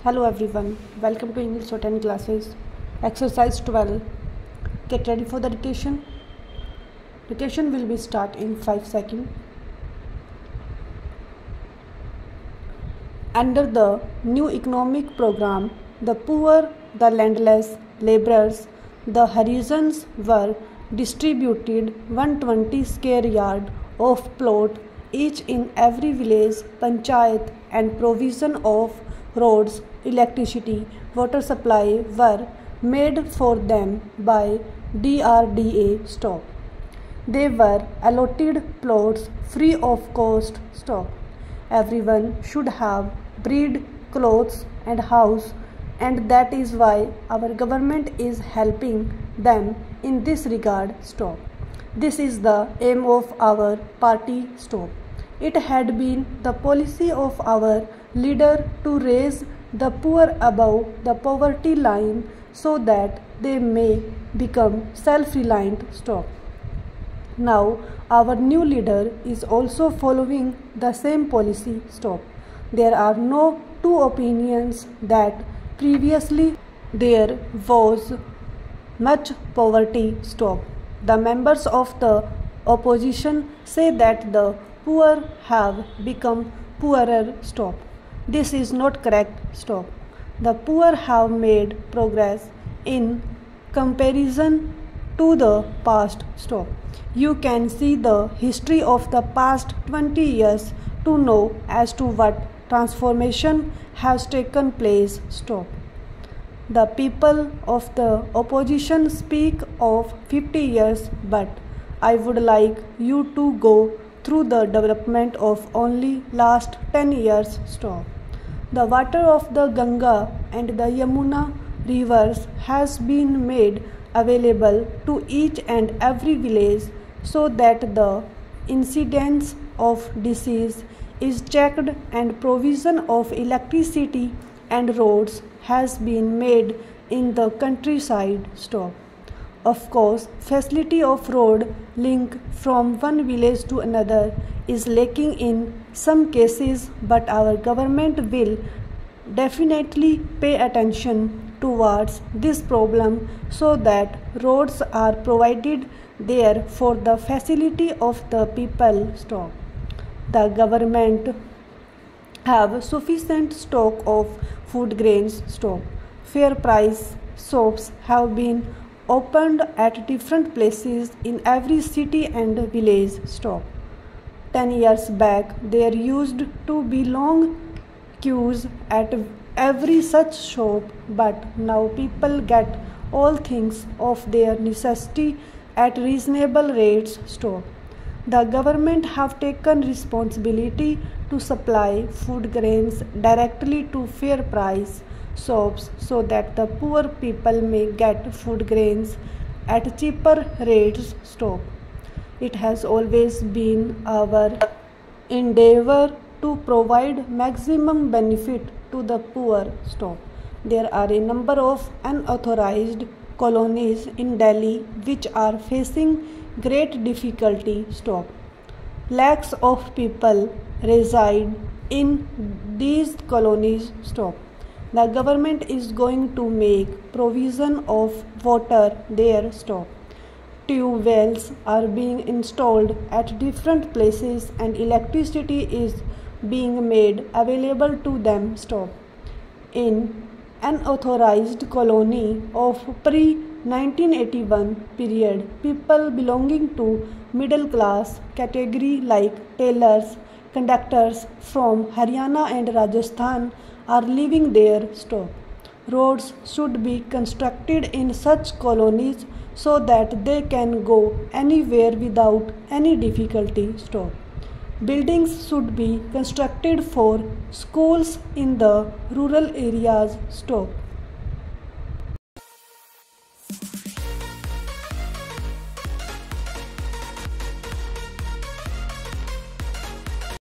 Hello everyone, welcome to English for 10 classes. Exercise 12. Get ready for the dictation. Dictation will be start in 5 seconds. Under the new economic program, the poor, the landless, laborers, the Harijans were distributed 120 square yard of plot each in every village, panchayat, and provision of roads, electricity, water supply were made for them by DRDA stock. They were allotted plots free of cost stock. Everyone should have bread, clothes, and house, and that is why our government is helping them in this regard stop. This is the aim of our party stop. It had been the policy of our leader to raise the poor above the poverty line so that they may become self-reliant stop. Now our new leader is also following the same policy stop. There are no two opinions that previously there was much poverty stop. The members of the opposition say that the poor have become poorer stop. This is not correct stop. The poor have made progress in comparison to the past stop. You can see the history of the past 20 years to know as to what transformation has taken place stop. The people of the opposition speak of 50 years, but I would like you to go through the development of only last 10 years stop. The water of the Ganga and the Yamuna rivers has been made available to each and every village so that the incidence of disease is checked and provision of electricity and roads has been made in the countryside stop. Of course, facility of road link from one village to another is lacking in some cases, but our government will definitely pay attention towards this problem so that roads are provided there for the facility of the people stop. The government have sufficient stock of food grains stock. Fair price shops have been opened at different places in every city and village stop. 10 years back there used to be long queues at every such shop, but now people get all things of their necessity at reasonable rates stop. The government have taken responsibility to supply food grains directly to fair price shops so that the poor people may get food grains at cheaper rates stop. It has always been our endeavor to provide maximum benefit to the poor stop. There are a number of unauthorized colonies in Delhi which are facing great difficulty stop. Lakhs of people reside in these colonies stop. The government is going to make provision of water there stop. Tube wells are being installed at different places and electricity is being made available to them stop. In unauthorized colony of pre-1981 period, people belonging to middle class category like tailors, conductors from Haryana and Rajasthan are living there stop. Roads should be constructed in such colonies so that they can go anywhere without any difficulty stop. Buildings should be constructed for schools in the rural areas stop.